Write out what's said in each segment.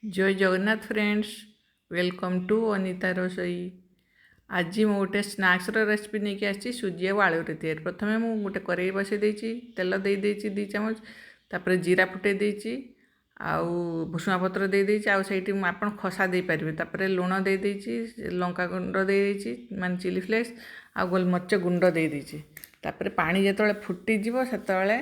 जय Jagannath friends, welcome to Anita Rosei. आज मु गोटे स्नाक्स रेसिपी नहीं कि आसी सुजी और आलू तैयारी। प्रथम मुझे गोटे कड़े बसई देती, तेल दे 2 चामच, तापर जीरा फुटे देती, आउ भुसुंगा पत्र दे देती, आप खसा दे पारे, तापर लुण दे देती, लंका गुंड दे देती मान चिली फ्लेक्स आ गोलमरीच गुंड दे देती। तापर पानी जो फुटीज से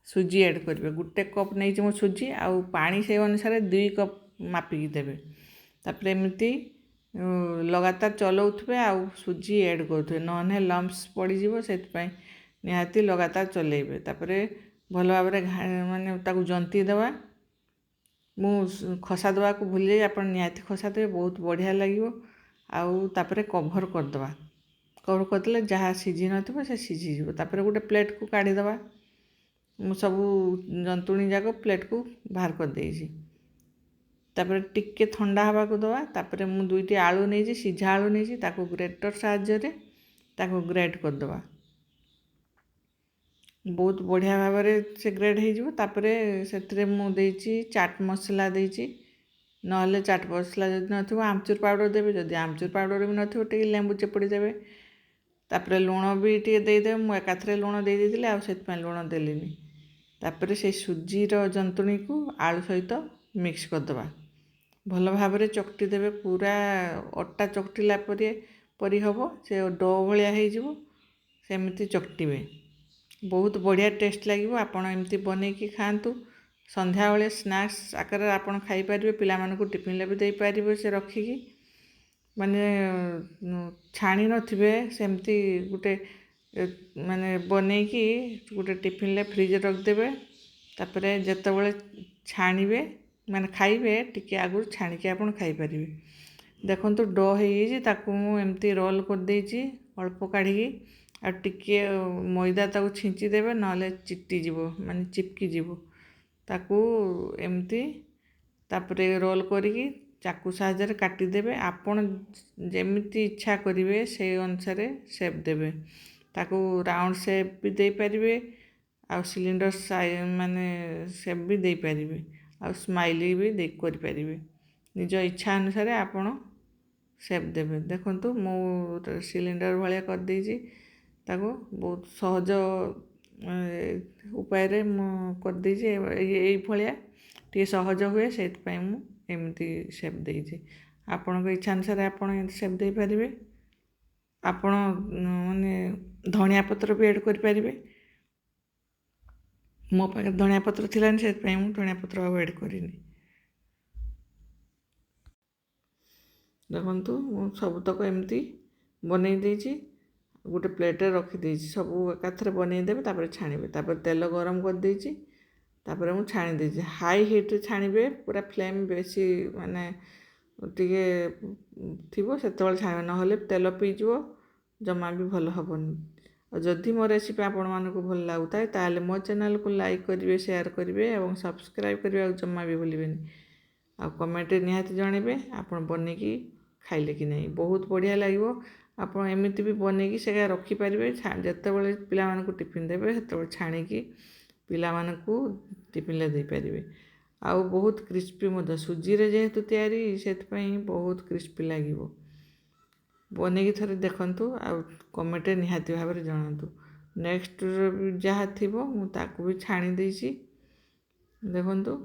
सुजी एड करेंगे। गोटे कप नहीं मु सुजी आउ पानी से अनुसार 2 कप मापिकी देवे। तापर एमती लगातार चलाउे आउ सुजी एड करुवे, नहे लम्स पड़ज से निहाती लगातार चलेबे। तापर भल भाव माने ताकू जंती देवा। मु खसा देवा को भूल जाए, आप निहाती खसा देवे, बहुत बढ़िया लगे। आउ तापर कभर करदे, कभर करदे जहाँ सीझी न से सीझीज। तापर गोटे प्लेट को काढ़ीदे। मु सबू जंतुणी जाक प्लेट को बाहर कर देइछि। तापर टिके ठंडा हवा को दवा। तापर मु 2टी आलू नहीं, सीझा आलू नहीं, ताको ग्रेटर साहाय्य ताको ग्रेट कर दवा। बहुत बढ़िया भाव से ग्रेड हो। तापर से मु देइछि चाट मसला देइछि, नहले चाट मसला जदि नथिबो आमचूर पाउडर देबे, जदि आमचूर पाउडर भी नथिबो टिके लेंबू चेपुड़ी देबे। तापर लुण भी टिके देदेबे। मु एकाथरे लुण दे देइतिले आ सेतपय लुण देलिनी। तापर से सुजीर जंतुणी को आलू सहित मिक्स करदे, भल भाव चकटी देवे। पूरा अटा चकटिला परी हम से डो भाया हो सेमती चकटिवे। बहुत बढ़िया टेस्ट लगे। आपड़ एमती बनईकि खातु। संध्या बेले स्नाक्स आकार आप खाईपारे, पिलामानकु टिफिन भी दे पारे से रखिकी। माने छाणी नथिबे सेमती गोटे माने बनईकि गोटे टिफिन फ्रिज रखदेवे। तापर जेतेबेले छाणीबे माने खाइबे टिके आगु छाणिकी आप खाईपारे। देखो डो हो एमती रोल कर देइछि अल्प काढ़ी आ टिके मैदा ताकू छिंची देबे, नले चिट्टी जीवो माने चिपकी जीवो। ताकू एमती तापर रोल करिकी चाकू साहाय्य काटी देबे। आपण जेमिति इच्छा करिवे से अनुसार शेप देबे। ताकू राउंड शेप भी दे पारिबे आ सिलिंडर माने शेप भी दे पारिबे आ स्माइली भी दे करि पारिबे। निज इच्छा अनुसार आपण शेप देबे। देखंतु मो सिलिंडर भाया कर देइछि, ताको बहुत सहज उपाय रे मु कर देइछि। एई भलिया टी सहज हुए से मु एमती शेप देइछि। आपण इच्छा अनुसार आपण शेप दे पारिबे। आपण माने धनिया पत्र भी ऐड करि पारिबे। मो पाखे धनिया पत्र थिलानि से मु धनिया पत्र अब ऐड करिनी। देखंतु मु सबतक एमती बनई देइछि, गोटे प्लेट रे रखी देइछि। सब एकाथरे बनई देबे, तापर छाणीबे। तापर तेल गरम कर देइछि, तापर मु छाणी देइछि। हाई हीट रे छाणीबे, पूरा फ्लेम बेसी माने टिके थिबो सेतेबेले छाणीबे, नहले तेल पीजिवो, जमा भी भल हबनी। और जदि मो रेसिपी आपण मानकु भल लागुताय ताले मो चैनल को लाइक करिवे, शेयर करिवे और सब्सक्राइब करिवे जमा भी भूलिबेनी। आ कमेंट निहाती जणेबे आपण बनईकि खाइले कि नहीं। बहुत बढ़िया लगे। आप एमती भी बनईकि से रखिपारे। जितेबाला पिलामानकु टिफिन देवे से छाणिकी पिलामानकु टिफिन दे पारे। आउ बहुत क्रिस्पी सुजी रे जेहेतु तैयारी से बहुत क्रिस्पी लगे। बनईकि थरे देखंतु आ कमेंट निहाती भाव जनातु। नेक्स्ट जहाँ थी मुझे भी छाणी देइछि। देखंतु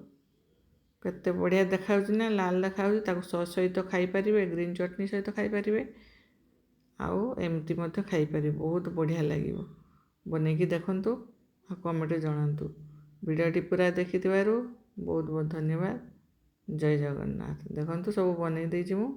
केते बढ़िया देखा ना, लाल देखा। सॉस सहित खाई पारिबे, ग्रीन चटनी सहित खाई पारिबे, आउ एमती मध्य खाई पारिबे। बहुत बढ़िया लागिवो। बनईकि देखंतु आ कमेंट जनातु। वीडियोटी पूरा देखिथिबारु बहुत बहुत धन्यवाद। जय जगन्नाथ। देखंतु सब बनई देइछि मु।